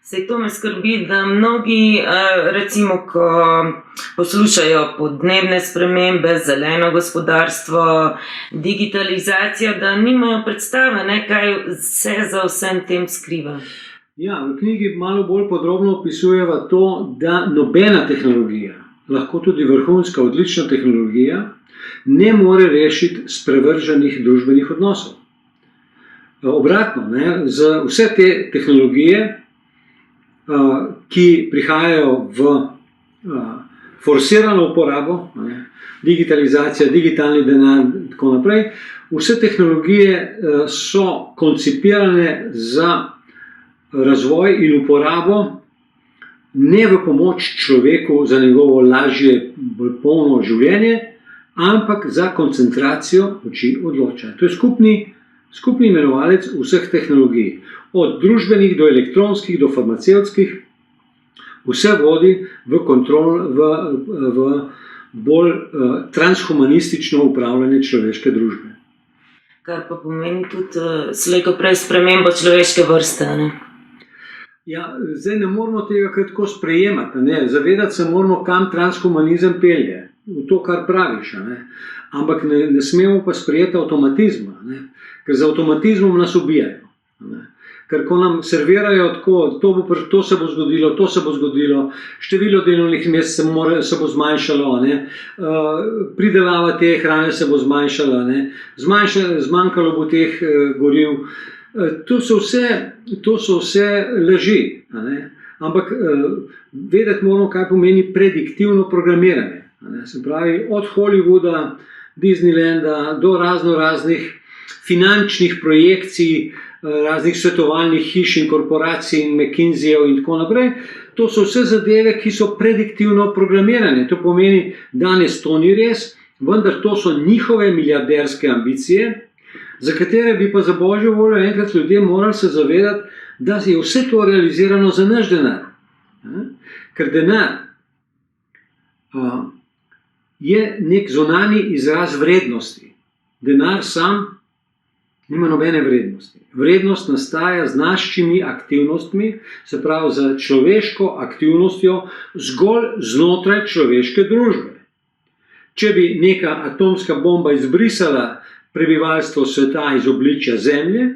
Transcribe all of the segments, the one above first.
Saj to me skrbi, da mnogi, recimo, ko poslušajo podnebne spremembe, zeleno gospodarstvo, digitalizacijo, da nimajo predstave, ne, kaj se za vsem tem skriva. Ja, v knjigi malo bolj podrobno opisujeva to, da nobena tehnologija, lahko tudi vrhunska, odlična tehnologija, ne more rešiti sprevrženih družbenih odnosov. Obratno, ne, z vse te tehnologije, ki prihajajo v forsirano uporabo, ne, digitalizacija, digitalni denar in tako naprej, vse tehnologije so koncipirane za razvoj in uporabo ne v pomoč človeku za njegovo lažje, bolj polno življenje, ampak za koncentracijo moči odločanja. To je skupni imenovalec vseh tehnologij. Od družbenih do elektronskih, do farmacevtskih, vse vodi v bolj transhumanistično upravljanje človeške družbe. Kar pa pomeni tudi slej ko prej spremembo človeške vrste, ne? Ja, zdaj ne moramo tega kar tako sprejemati, ne? Zavedati se moramo, kam transhumanizem pelje, v to, kar praviš, ne? Ampak ne smemo pa sprejeti avtomatizma, ne? Ker z avtomatizmom nas ubijajo, ne? Ker ko nam servirajo tako, to se bo zgodilo, število delovnih mest se bo zmanjšalo, ne? Pridelava te hrane se bo zmanjšala, ne? Zmanjkalo bo teh goriv. To so vse laži, ne? Ampak vedeti moramo, kaj pomeni prediktivno programiranje, ne? Se pravi, od Hollywooda, Disneylanda do raznih finančnih projekcij, raznih svetovalnih hiš in korporacij in McKinseyjev in tako naprej. To so vse zadeve, ki so prediktivno programirane. To pomeni, danes to ni res, vendar to so njihove milijarderske ambicije, za katere bi pa za božjo voljo enkrat ljudje morali se zavedati, da je vse to realizirano za naš denar. Ker denar je nek zunanji izraz vrednosti. Denar sam nima nobene vrednosti. Vrednost nastaja z našimi aktivnostmi, se pravi za človeško aktivnostjo zgolj znotraj človeške družbe. Če bi neka atomska bomba izbrisala prebivalstvo sveta iz obličja Zemlje,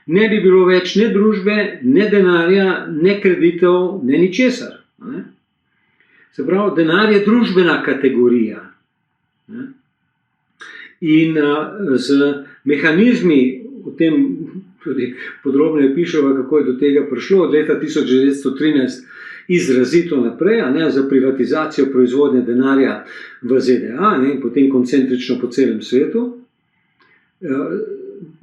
ne bi bilo več ne družbe, ne denarja, ne kreditov, ne ničesar. Se pravi, denar je družbena kategorija. In z mehanizmi, o tem tudi podrobneje piševa, kako je do tega prišlo, od leta 1913 izrazito naprej, za privatizacijo proizvodnje denarja v ZDA, in potem koncentrično po celem svetu,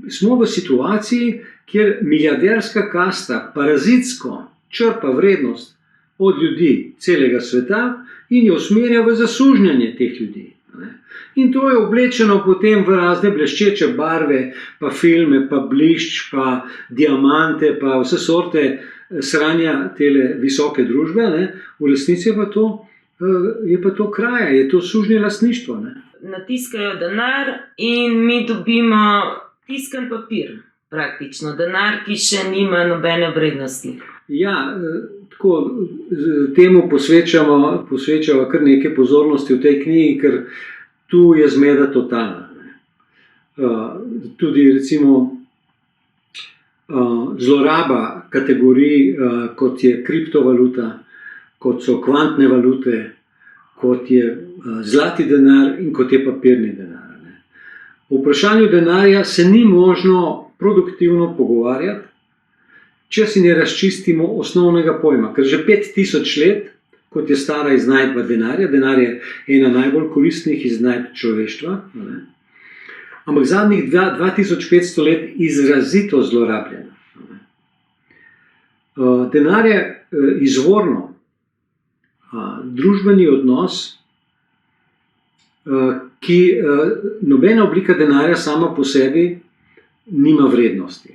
smo v situaciji, kjer milijarderska kasta parazitsko črpa vrednost od ljudi celega sveta in jo usmerja v zasužnjanje teh ljudi. In to je oblečeno potem v razne bleščeče barve, pa filme, pa blišč, pa diamante, pa vse sorte sranja tele visoke družbe. V resnici je pa to kraja, je to sužnje lastništvo. Natiskajo denar in mi dobimo tiskan papir, praktično. Denar, ki še nima nobene vrednosti. Ja, tako temu posvečamo kar nekaj pozornosti v tej knjigi, ker tu je zmeda totalna. Tudi recimo zloraba kategorij, kot je kriptovaluta, kot so kvantne valute, kot je zlati denar in kot je papirni denar. O vprašanju denarja se ni možno produktivno pogovarjati, če si ne razčistimo osnovnega pojma. Ker že 5000 let, kot je stara iznajdba denarja, denar je ena najbolj koristnih iznajdb človeštva, ampak zadnjih 2500 let izrazito zlorabljen. Denar je izvorno družbeni odnos, ki nobena oblika denarja sama po sebi nima vrednosti.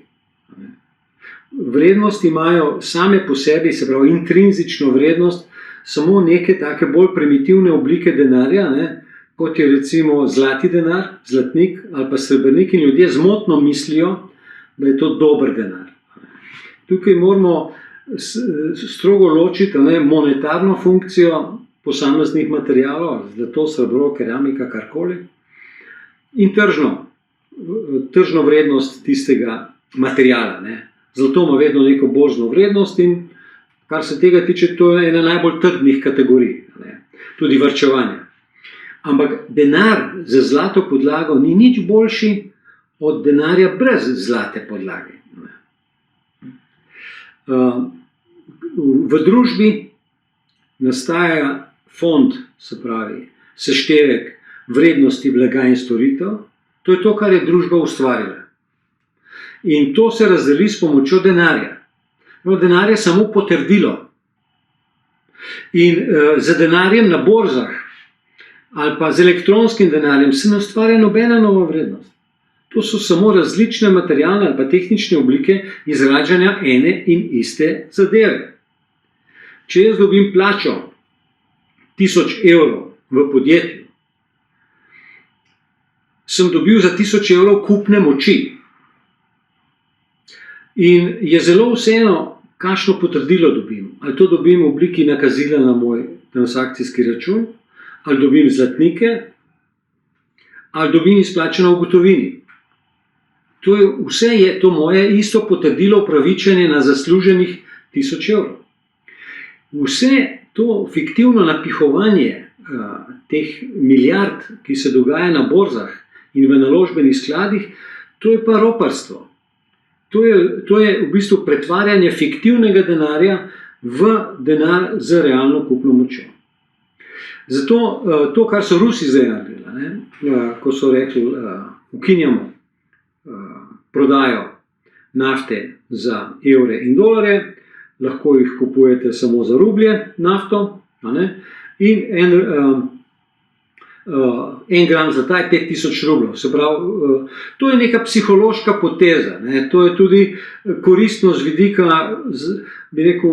Vrednost imajo same po sebi, se pravi intrinzično vrednost, samo neke take bolj primitivne oblike denarja, kot je recimo zlati denar, zlatnik ali pa srebrnik, in ljudje zmotno mislijo, da je to dober denar. Tukaj moramo strogo ločiti monetarno funkcijo posameznih materialov, zlato, srebro, keramika, karkoli, in tržno vrednost tistega materiala. Zlato ima vedno neko borzno vrednost in kar se tega tiče, to je ena najbolj trdnih kategorij, tudi varčevanja. Ampak denar za zlato podlago ni nič boljši od denarja brez zlate podlage. V družbi nastaja fond, se pravi seštevek vrednosti blaga in storitev. To je to, kar je družba ustvarila. In to se razdeli s pomočjo denarja. Denar je samo potrdilo. In z denarjem na borzah ali pa z elektronskim denarjem se ne ustvarja nobena nova vrednost. To so samo različne materialne ali pa tehnične oblike izražanja ene in iste zadeve. Če jaz dobim plačo 1000 evrov v podjetju, sem dobil za 1000 evrov kupne moči. In je zelo vseeno, kakšno potrdilo dobim. Ali to dobim v obliki nakazila na moj transakcijski račun, ali dobim zlatnike, ali dobim izplačeno v gotovini. Vse je to moje isto potrdilo upravičenje na zasluženih 1000 evrov. Vse to fiktivno napihovanje teh milijard, ki se dogaja na borzah in v naložbenih skladih, to je pa roparstvo. To je v bistvu pretvarjanje fiktivnega denarja v denar z realno kupno močjo. Zato to, kar so Rusi zdaj naredili, ko so rekli, ukinjamo prodajo nafte za evre in dolarje, lahko jih kupujete samo za rublje nafto, in en gram zlata je 5000 rubljev. Se pravi, to je neka psihološka poteza. To je tudi koristno z vidika, bi rekel,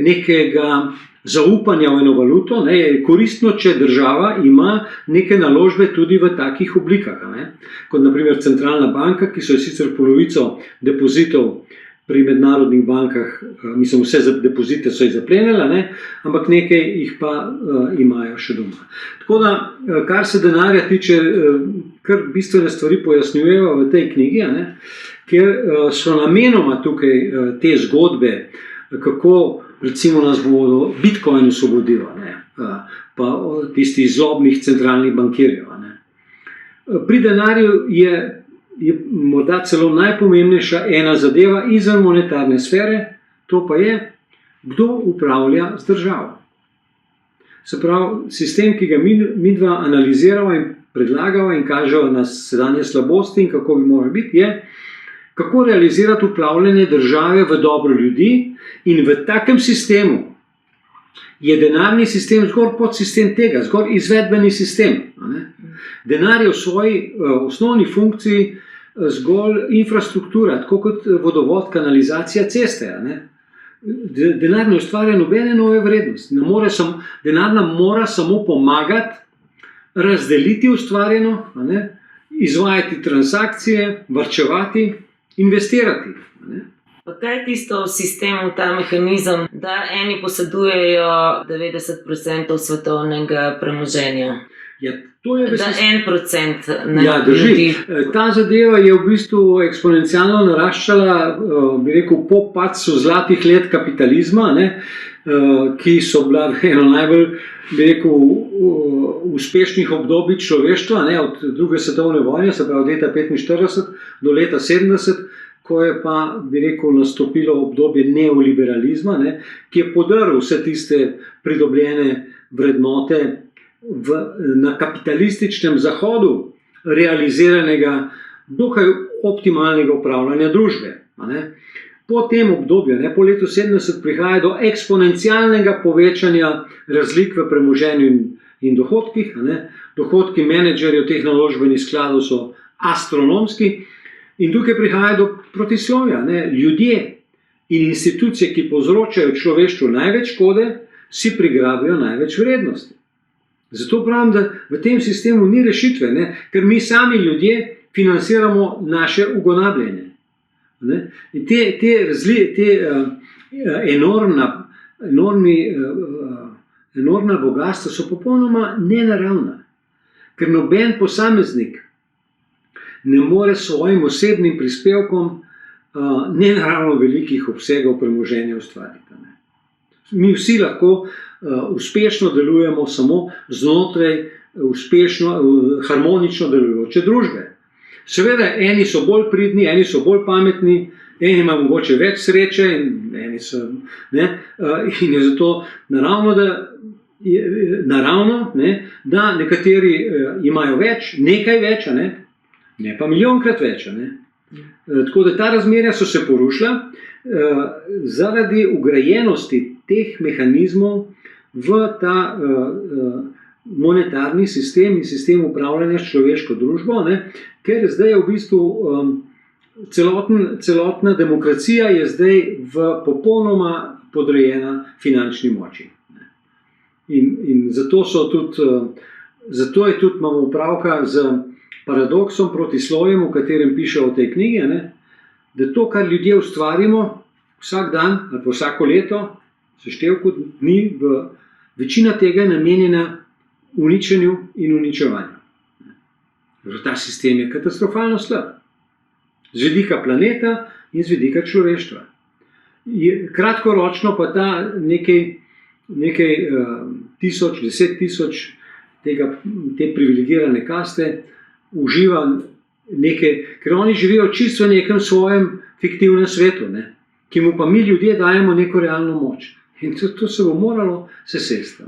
nekega zaupanja v eno valuto. Je koristno, če država ima neke naložbe tudi v takih oblikah. Kot naprimer centralna banka, ki so sicer polovico depozitov pri mednarodnih bankah, mislim, vse depozite so jih zaplenile, ampak nekaj jih pa imajo še doma. Tako da, kar se denarja tiče, kar bistvene stvari pojasnjujejo v tej knjigi, ker so namenoma tukaj te zgodbe, kako recimo nas bo Bitcoin osvobodil, pa tisti zlobnih centralnih bankirjev. Pri denarju je morda celo najpomembnejša ena zadeva izven monetarne sfere, to pa je, kdo upravlja z državo. Se pravi, sistem, ki ga mi dva analiziramo in predlagamo in kažejo na sedanje slabosti in kako bi morali biti, je, kako realizirati upravljanje države v dobro ljudi, in v takem sistemu je denarni sistem zgolj podsistem tega, zgolj izvedbeni sistem. Denar je v svoji osnovni funkciji zgolj infrastruktura, tako kot vodovod, kanalizacija, ceste. Denar ne ustvarja nobene nove vrednosti. Denar nam mora samo pomagati razdeliti ustvarjeno, izvajati transakcije, varčevati, investirati. Pa kaj je tisto v sistemu, ta mehanizem, da eni posedujejo 90% svetovnega premoženja? Ja, to je da 1% ja, drži. Ta zadeva je v bistvu eksponencialno naraščala, bi rekel, po padcu zlatih let kapitalizma, ki so bila eno najbolj, bi rekel, uspešnih obdobij človeštva, od druge svetovne vojne, se pravi od leta 1945 do leta 1970, ko je pa, bi rekel, nastopilo obdobje neoliberalizma, ki je podrl vse tiste pridobljene vrednote na kapitalističnem zahodu realiziranega, dokaj optimalnega upravljanja družbe. Po tem obdobju, po letu 1970, prihaja do eksponencialnega povečanja razlik v premoženju in dohodkih. Dohodki menedžerjev teh naložbenih skladov so astronomski in tukaj prihaja do protislovja. Ljudje in institucije, ki povzročajo človeštvu največ škode, si prigrabijo največ vrednosti. Zato pravim, da v tem sistemu ni rešitve, ker mi sami ljudje financiramo naše ugonabljenje. Ne? In enormna bogatstva so popolnoma nenaravna, ker noben posameznik ne more s svojim osebnim prispevkom nenaravno velikih obsegov premoženja ustvariti. Ne? Mi vsi lahko uspešno delujemo samo znotraj harmonično delujoče družbe. Seveda, eni so bolj pridni, eni so bolj pametni, eni imajo mogoče več sreče, in eni so. In je zato naravno, da nekateri imajo več, nekaj več, ne pa milijonkrat več. Tako da ta razmerja so se porušila zaradi vgrajenosti teh mehanizmov v ta monetarni sistem in sistem upravljanja s človeško družbo, ker zdaj je v bistvu celotna demokracija je zdaj popolnoma podrejena finančni moči. In zato je tudi imamo opravka z paradoksom, protislovjem, v katerem piše o tej knjigi, da to, kar ljudje ustvarimo vsak dan ali pa vsako leto, seštevku dni, večina tega je namenjena uničenju in uničevanju. Ta sistem je katastrofalno slab. Z vidika planeta in z vidika človeštva. Kratkoročno pa ta nekaj tisoč, 10 tisoč te privilegirane kaste uživa nekaj, ker oni živijo čisto v nekem svojem fiktivnem svetu, ki mu pa mi ljudje dajemo neko realno moč. In to se bo moralo sesesti.